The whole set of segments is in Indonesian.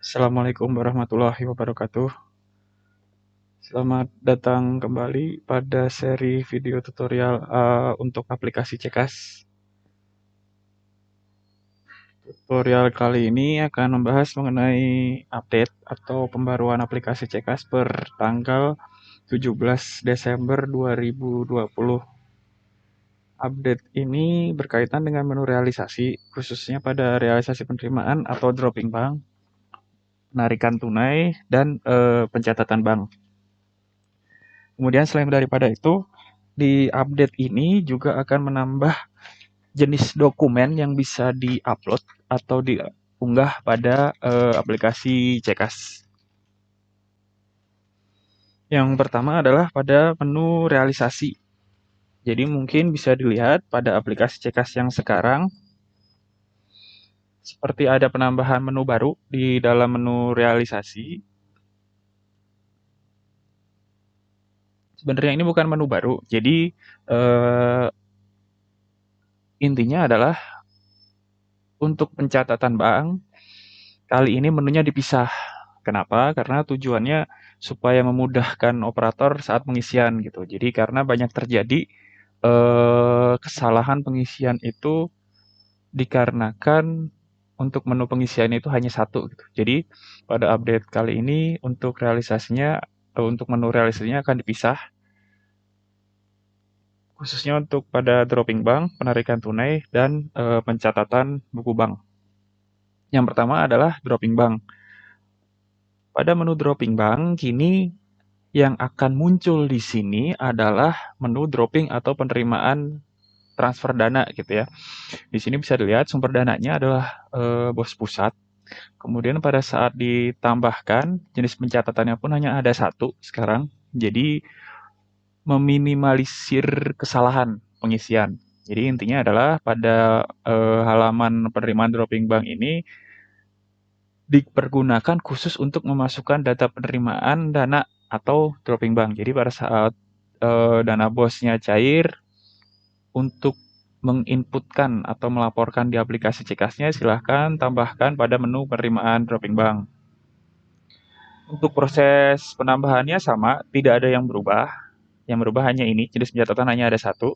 Assalamualaikum warahmatullahi wabarakatuh. Selamat datang kembali pada seri video tutorial untuk aplikasi Cekas. Tutorial kali ini akan membahas mengenai update atau pembaruan aplikasi Cekas per tanggal 17 Desember 2020. Update ini berkaitan dengan menu realisasi, khususnya pada realisasi penerimaan atau dropping bank, penarikan tunai, dan pencatatan bank. Kemudian selain daripada itu, di update ini juga akan menambah jenis dokumen yang bisa di-upload atau diunggah pada aplikasi Cekas. Yang pertama adalah pada menu realisasi. Jadi mungkin bisa dilihat pada aplikasi Cekas yang sekarang, seperti ada penambahan menu baru di dalam menu realisasi. Sebenarnya ini bukan menu baru, jadi intinya adalah untuk pencatatan bank, kali ini menunya dipisah. Kenapa? Karena tujuannya supaya memudahkan operator saat pengisian gitu. Jadi karena banyak terjadi kesalahan pengisian itu dikarenakan untuk menu pengisian itu hanya satu gitu. Jadi pada update kali ini untuk realisasinya untuk menu realisasinya akan dipisah, khususnya untuk pada dropping bank, penarikan tunai, dan pencatatan buku bank. Yang pertama adalah dropping bank. Pada menu dropping bank kini yang akan muncul di sini adalah menu dropping atau penerimaan transfer dana gitu ya. Di sini bisa dilihat sumber dananya adalah bos pusat. Kemudian pada saat ditambahkan jenis pencatatannya pun hanya ada satu sekarang. Jadi meminimalisir kesalahan pengisian. Jadi intinya adalah pada halaman penerimaan dropping bank ini dipergunakan khusus untuk memasukkan data penerimaan dana atau dropping bank. Jadi pada saat dana bosnya cair, untuk menginputkan atau melaporkan di aplikasi Cekasnya, silahkan tambahkan pada menu penerimaan dropping bank. Untuk proses penambahannya sama, tidak ada yang berubah. Yang berubah hanya ini, jenis pencatatan hanya ada satu.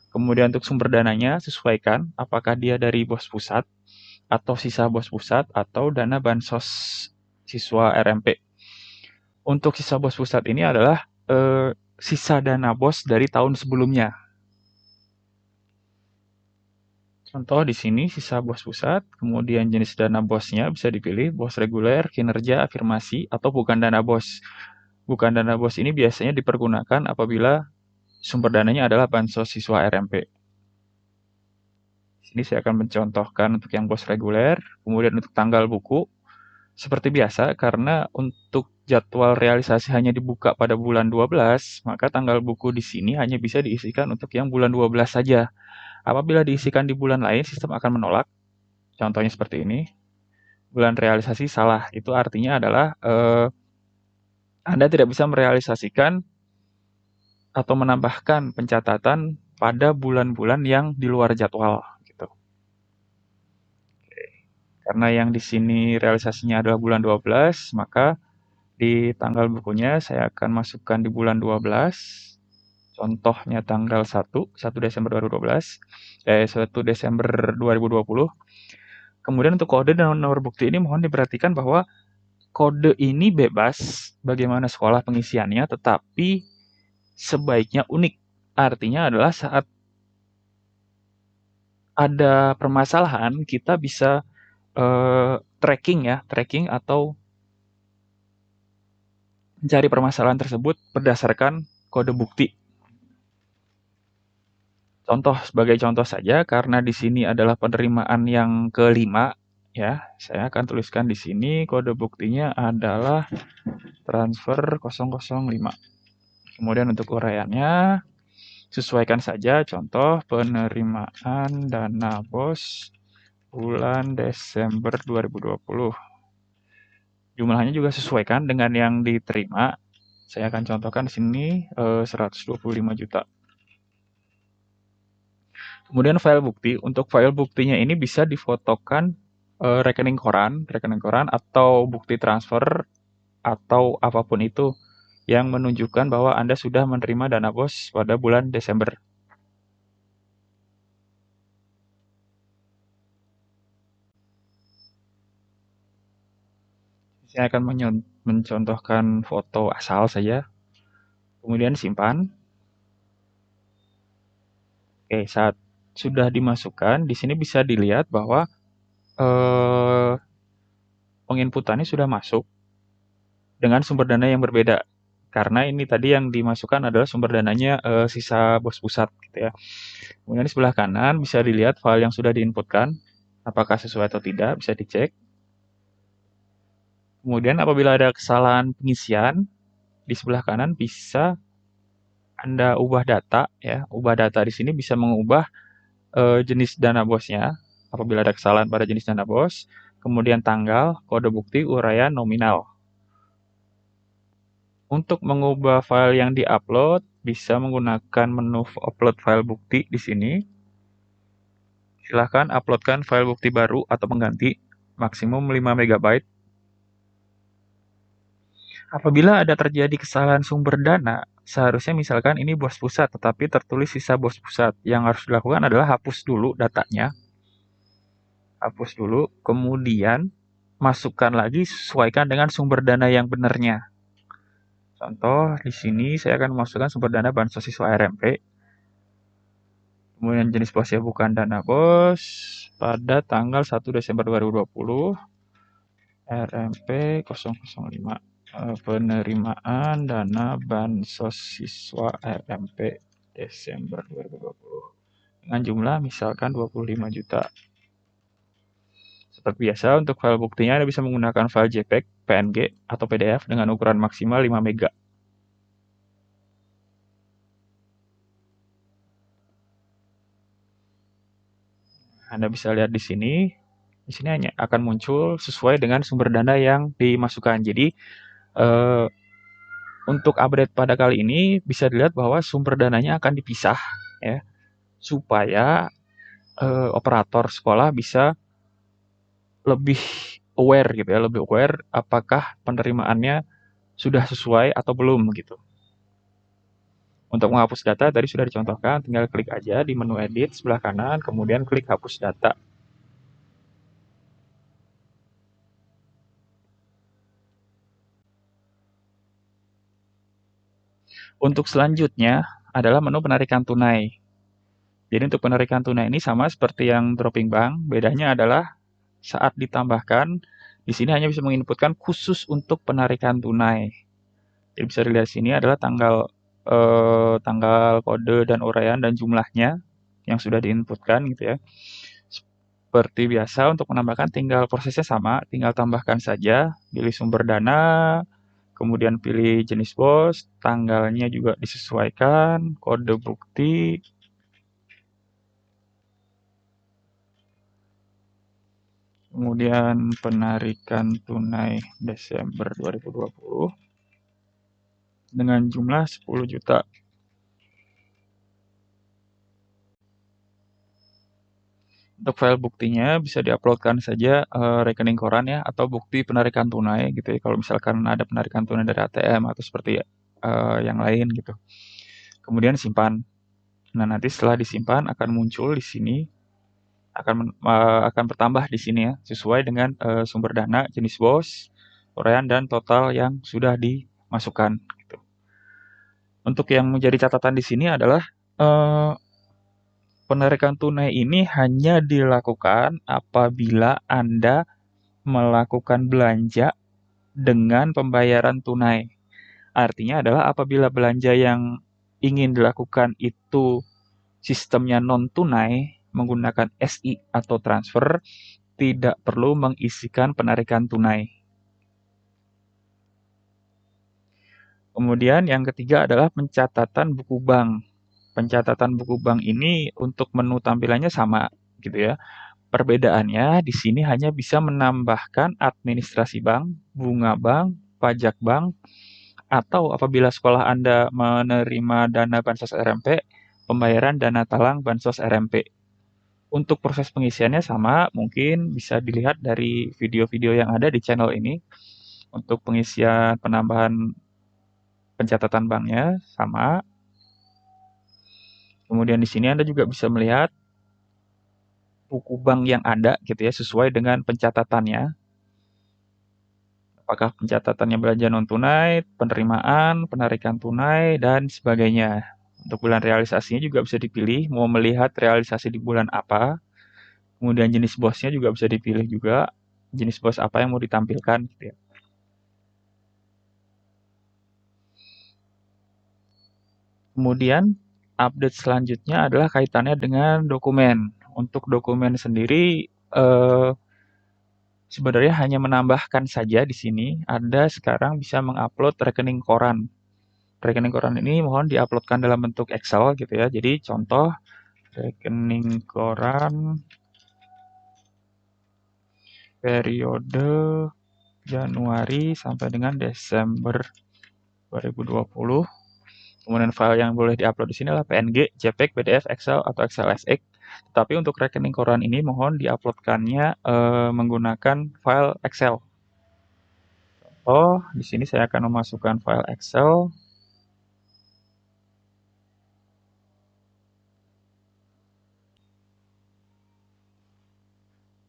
Kemudian untuk sumber dananya, sesuaikan apakah dia dari bos pusat, atau sisa bos pusat, atau dana bansos siswa RMP. Untuk sisa bos pusat ini adalah sisa dana bos dari tahun sebelumnya. Contoh di sini sisa bos pusat, kemudian jenis dana bosnya bisa dipilih bos reguler, kinerja, afirmasi, atau bukan dana bos. Bukan dana bos ini biasanya dipergunakan apabila sumber dananya adalah bansos siswa RMP. Di sini saya akan mencontohkan untuk yang bos reguler, kemudian untuk tanggal buku, seperti biasa karena untuk jadwal realisasi hanya dibuka pada bulan 12, maka tanggal buku di sini hanya bisa diisikan untuk yang bulan 12 saja. Apabila diisikan di bulan lain, sistem akan menolak. Contohnya seperti ini. Bulan realisasi salah. Itu artinya adalah Anda tidak bisa merealisasikan atau menambahkan pencatatan pada bulan-bulan yang di luar jadwal. Gitu. Karena yang di sini realisasinya adalah bulan 12, maka di tanggal bukunya saya akan masukkan di bulan 12. Contohnya tanggal 1 Desember 2012, 1 Desember 2020. Kemudian untuk kode dan nomor bukti ini mohon diperhatikan bahwa kode ini bebas bagaimana sekolah pengisiannya, tetapi sebaiknya unik. Artinya adalah saat ada permasalahan, kita bisa tracking atau mencari permasalahan tersebut berdasarkan kode bukti. Sebagai contoh saja, karena di sini adalah penerimaan yang kelima, ya, saya akan tuliskan di sini kode buktinya adalah transfer 005. Kemudian untuk uraiannya, sesuaikan saja contoh penerimaan dana bos bulan Desember 2020. Jumlahnya juga sesuaikan dengan yang diterima. Saya akan contohkan di sini 125 juta. Kemudian file bukti, untuk file buktinya ini bisa difotokan rekening koran atau bukti transfer atau apapun itu yang menunjukkan bahwa Anda sudah menerima dana BOS pada bulan Desember. Saya akan mencontohkan foto asal saja, kemudian simpan. Oke, saat sudah dimasukkan, di sini bisa dilihat bahwa eh, penginputannya sudah masuk dengan sumber dana yang berbeda. Karena ini tadi yang dimasukkan adalah sumber dananya sisa BOS pusat gitu ya. Kemudian di sebelah kanan bisa dilihat file yang sudah diinputkan, apakah sesuai atau tidak, bisa dicek. Kemudian apabila ada kesalahan pengisian, di sebelah kanan bisa Anda ubah data ya. Ubah data di sini bisa mengubah jenis dana BOS-nya apabila ada kesalahan pada jenis dana BOS, kemudian tanggal, kode bukti, uraian, nominal. Untuk mengubah file yang diupload, bisa menggunakan menu upload file bukti di sini. Silahkan uploadkan file bukti baru atau pengganti, maksimum 5 MB. Apabila ada terjadi kesalahan sumber dana, seharusnya misalkan ini BOS pusat, tetapi tertulis sisa BOS pusat. Yang harus dilakukan adalah hapus dulu datanya. Hapus dulu, kemudian masukkan lagi, sesuaikan dengan sumber dana yang benarnya. Contoh, di sini saya akan memasukkan sumber dana bansos siswa RMP. Kemudian jenis BOS-nya bukan dana BOS. Pada tanggal 1 Desember 2020, RMP 005. Penerimaan dana bansos siswa RMP Desember 2020. Dengan jumlah misalkan 25 juta. Seperti biasa, untuk file buktinya Anda bisa menggunakan file JPEG, PNG, atau PDF dengan ukuran maksimal 5 MB. Anda bisa lihat di sini. Di sini hanya akan muncul sesuai dengan sumber dana yang dimasukkan. Jadi, untuk update pada kali ini bisa dilihat bahwa sumber dananya akan dipisah ya, supaya operator sekolah bisa lebih aware gitu ya, lebih aware apakah penerimaannya sudah sesuai atau belum gitu. Untuk menghapus data tadi sudah dicontohkan, tinggal klik aja di menu edit sebelah kanan, kemudian klik hapus data. Untuk selanjutnya adalah menu penarikan tunai. Jadi untuk penarikan tunai ini sama seperti yang dropping bank, bedanya adalah saat ditambahkan, di sini hanya bisa menginputkan khusus untuk penarikan tunai. Jadi bisa dilihat di sini adalah tanggal, kode, dan uraian dan jumlahnya yang sudah diinputkan gitu ya. Seperti biasa untuk menambahkan tinggal prosesnya sama, tinggal tambahkan saja, pilih sumber dana, kemudian pilih jenis BOS, tanggalnya juga disesuaikan, kode bukti, kemudian penarikan tunai Desember 2020 dengan jumlah 10 juta. Untuk file buktinya bisa diuploadkan saja rekening koran ya, atau bukti penarikan tunai gitu ya, kalau misalkan ada penarikan tunai dari ATM atau seperti yang lain gitu. Kemudian simpan. Nah, nanti setelah disimpan akan muncul di sini, akan bertambah di sini ya, sesuai dengan sumber dana, jenis BOS, uraian, dan total yang sudah dimasukkan gitu. Untuk yang menjadi catatan di sini adalah penarikan tunai ini hanya dilakukan apabila Anda melakukan belanja dengan pembayaran tunai. Artinya adalah apabila belanja yang ingin dilakukan itu sistemnya non-tunai menggunakan SI atau transfer, tidak perlu mengisikan penarikan tunai. Kemudian yang ketiga adalah pencatatan buku bank. Pencatatan buku bank ini untuk menu tampilannya sama gitu ya. Perbedaannya di sini hanya bisa menambahkan administrasi bank, bunga bank, pajak bank, atau apabila sekolah Anda menerima dana bansos RMP, pembayaran dana talang bansos RMP. Untuk proses pengisiannya sama, mungkin bisa dilihat dari video-video yang ada di channel ini. Untuk pengisian penambahan pencatatan banknya sama. Kemudian di sini Anda juga bisa melihat buku bank yang ada gitu ya, sesuai dengan pencatatannya. Apakah pencatatannya belanja non tunai, penerimaan, penarikan tunai, dan sebagainya. Untuk bulan realisasinya juga bisa dipilih, mau melihat realisasi di bulan apa. Kemudian jenis bosnya juga bisa dipilih juga, jenis bos apa yang mau ditampilkan gitu ya. Kemudian update selanjutnya adalah kaitannya dengan dokumen. Untuk dokumen sendiri sebenarnya hanya menambahkan saja di sini. Anda sekarang bisa mengupload rekening koran. Rekening koran ini mohon diuploadkan dalam bentuk Excel gitu ya. Jadi contoh rekening koran periode Januari sampai dengan Desember 2020. Kemudian file yang boleh diupload di sini adalah PNG, JPEG, PDF, Excel, atau XLSX. Tetapi untuk rekening koran ini mohon diuploadkannya menggunakan file Excel. Oh, di sini saya akan memasukkan file Excel.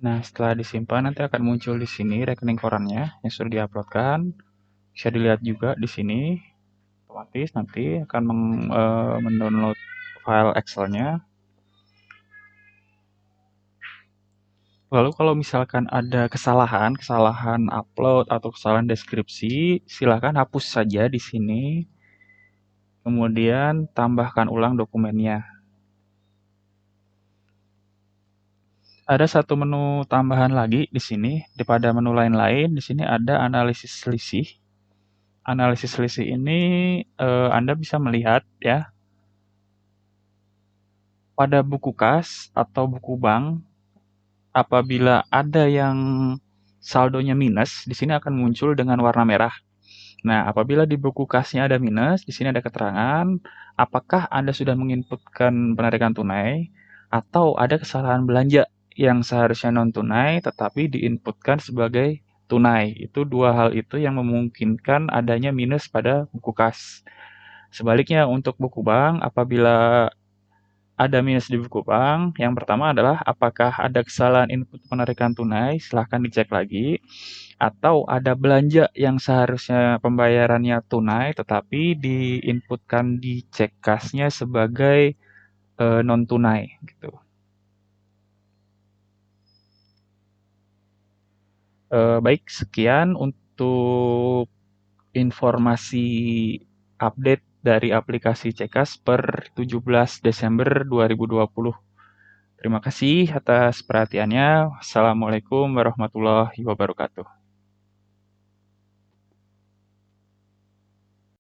Nah, setelah disimpan nanti akan muncul di sini rekening korannya yang sudah diuploadkan. Bisa dilihat juga di sini. Otomatis nanti akan mendownload file Excel-nya. Lalu kalau misalkan ada kesalahan upload atau kesalahan deskripsi, silakan hapus saja di sini. Kemudian tambahkan ulang dokumennya. Ada satu menu tambahan lagi di sini. Pada menu lain-lain, di sini ada analisis selisih. Analisis selisih ini Anda bisa melihat ya, pada buku kas atau buku bank, apabila ada yang saldonya minus, di sini akan muncul dengan warna merah. Nah, apabila di buku kasnya ada minus, di sini ada keterangan apakah Anda sudah menginputkan penarikan tunai atau ada kesalahan belanja yang seharusnya non tunai tetapi diinputkan sebagai tunai. Itu dua hal itu yang memungkinkan adanya minus pada buku kas. Sebaliknya untuk buku bank, apabila ada minus di buku bank, yang pertama adalah apakah ada kesalahan input penarikan tunai, silahkan dicek lagi. Atau ada belanja yang seharusnya pembayarannya tunai, tetapi diinputkan di cek kasnya sebagai non tunai gitu. Baik, sekian untuk informasi update dari aplikasi Cekas per 17 Desember 2020. Terima kasih atas perhatiannya. Wassalamualaikum warahmatullahi wabarakatuh.